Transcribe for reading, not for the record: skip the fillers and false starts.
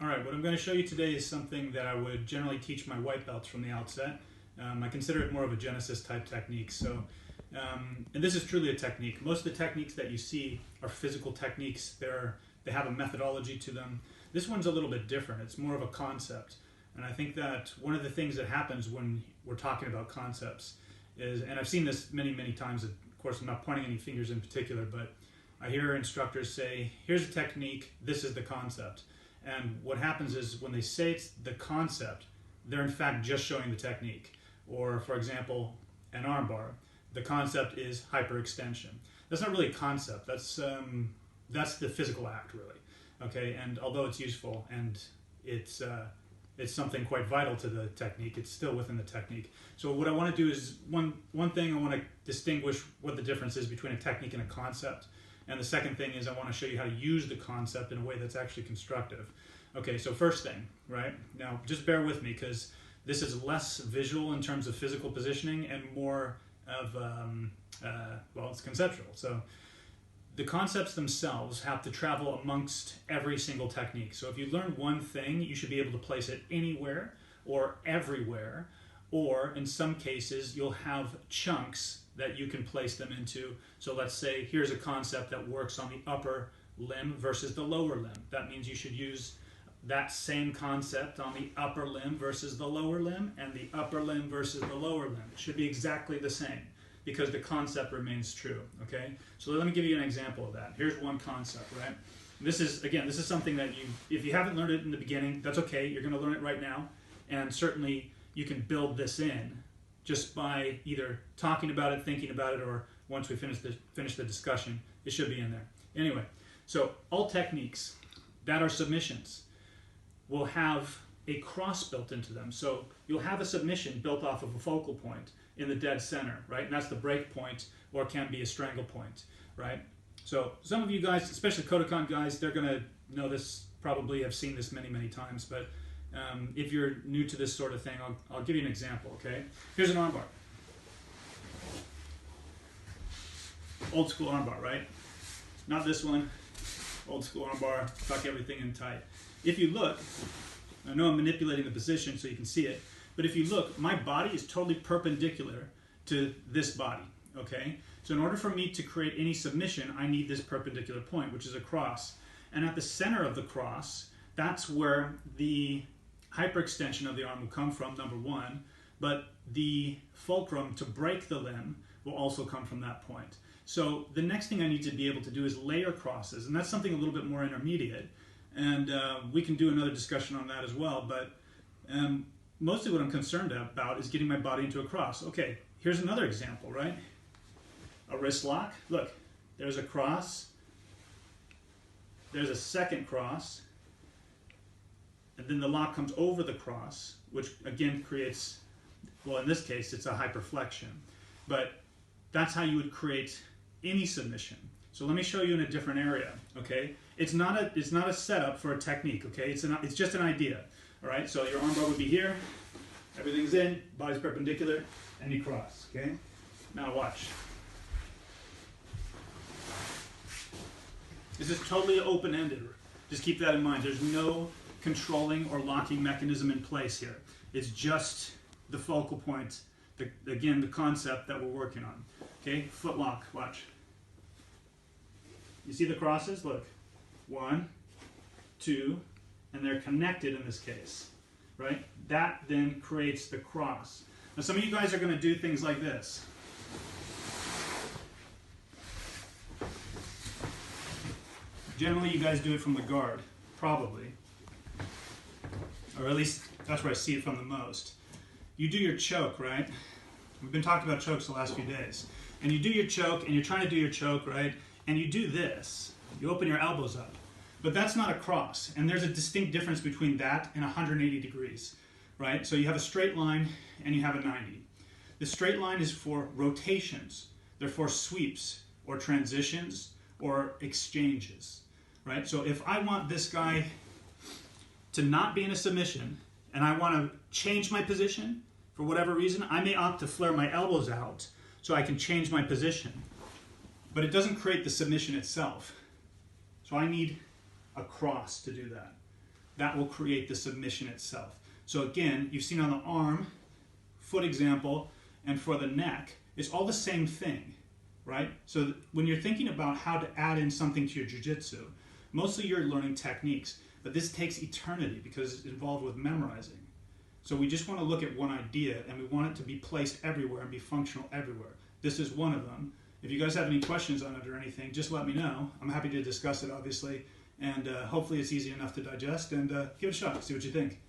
All right, what I'm going to show you today is something that I would generally teach my white belts from the outset. I consider it more of a Genesis type technique. And this is truly a technique. Most of the techniques that you see are physical techniques. They have a methodology to them. This one's a little bit different. It's more of a concept. And I think that one of the things that happens when we're talking about concepts is, and I've seen this many, many times, of course I'm not pointing any fingers in particular, but I hear instructors say, here's a technique, this is the concept. And what happens is when they say it's the concept, they're in fact just showing the technique. Or for example, an arm bar. The concept is hyperextension. That's not really a concept. That's the physical act, really. Okay, and although it's useful and it's something quite vital to the technique, it's still within the technique. So what I want to do is one thing I want to distinguish what the difference is between a technique and a concept. And the second thing is I want to show you how to use the concept in a way that's actually constructive. Okay, so first thing, right? Now, just bear with me because this is less visual in terms of physical positioning and more of, well, it's conceptual. So the concepts themselves have to travel amongst every single technique. So if you learn one thing, you should be able to place it anywhere or everywhere, or in some cases, you'll have chunks that you can place them into. So let's say here's a concept that works on the upper limb versus the lower limb. That means you should use that same concept on the upper limb versus the lower limb and the upper limb versus the lower limb. It should be exactly the same because the concept remains true, okay? So let me give you an example of that. Here's one concept, right? This is something that if you haven't learned it in the beginning, that's okay. You're gonna learn it right now. And certainly you can build this in just by either talking about it, thinking about it, or once we finish the discussion, it should be in there. Anyway, so all techniques that are submissions will have a cross built into them. So you'll have a submission built off of a focal point in the dead center, right? And that's the break point, or it can be a strangle point, right? So some of you guys, especially Kodokan guys, they're gonna know this, probably have seen this many, many times, but if you're new to this sort of thing, I'll give you an example, okay? Here's an armbar. Old school armbar, right? Not this one. Old school armbar, tuck everything in tight. If you look, I know I'm manipulating the position so you can see it, but if you look, my body is totally perpendicular to this body, okay? So in order for me to create any submission, I need this perpendicular point, which is a cross. And at the center of the cross, that's where the hyperextension of the arm will come from, number one, but the fulcrum to break the limb will also come from that point. So the next thing I need to be able to do is layer crosses, and that's something a little bit more intermediate, and we can do another discussion on that as well, but mostly what I'm concerned about is getting my body into a cross. Okay, here's another example, right? A wrist lock. Look, there's a cross, there's a second cross, and then the lock comes over the cross, which again creates, well, in this case, it's a hyperflexion. But that's how you would create any submission. So let me show you in a different area, okay? It's not a setup for a technique, okay? It's just an idea, all right? So your armbar would be here, everything's in, body's perpendicular, and you cross, okay? Now watch. This is totally open-ended. Just keep that in mind. There's no controlling or locking mechanism in place here. It's just the focal point, again, the concept that we're working on. Okay, foot lock, watch. You see the crosses? Look, 1, 2, and they're connected in this case, right? That then creates the cross. Now some of you guys are gonna do things like this. Generally you guys do it from the guard, probably. Or at least that's where I see it from the most. You do your choke, right? We've been talking about chokes the last few days. And you do your choke, and you're trying to do your choke, right? And you do this. You open your elbows up. But that's not a cross. And there's a distinct difference between that and 180 degrees, right? So you have a straight line, and you have a 90. The straight line is for rotations. They're for sweeps, or transitions, or exchanges, right? So if I want this guy to not be in a submission, and I want to change my position for whatever reason, I may opt to flare my elbows out so I can change my position. But it doesn't create the submission itself. So I need a cross to do that. that will create the submission itself. So again, you've seen on the arm, foot example, and for the neck, it's all the same thing, right? So when you're thinking about how to add in something to your jiu-jitsu, mostly you're learning techniques, but this takes eternity because it's involved with memorizing. So we just want to look at one idea, and we want it to be placed everywhere and be functional everywhere. This is one of them. If you guys have any questions on it or anything, just let me know. I'm happy to discuss it, obviously, and hopefully it's easy enough to digest, and give it a shot, see what you think.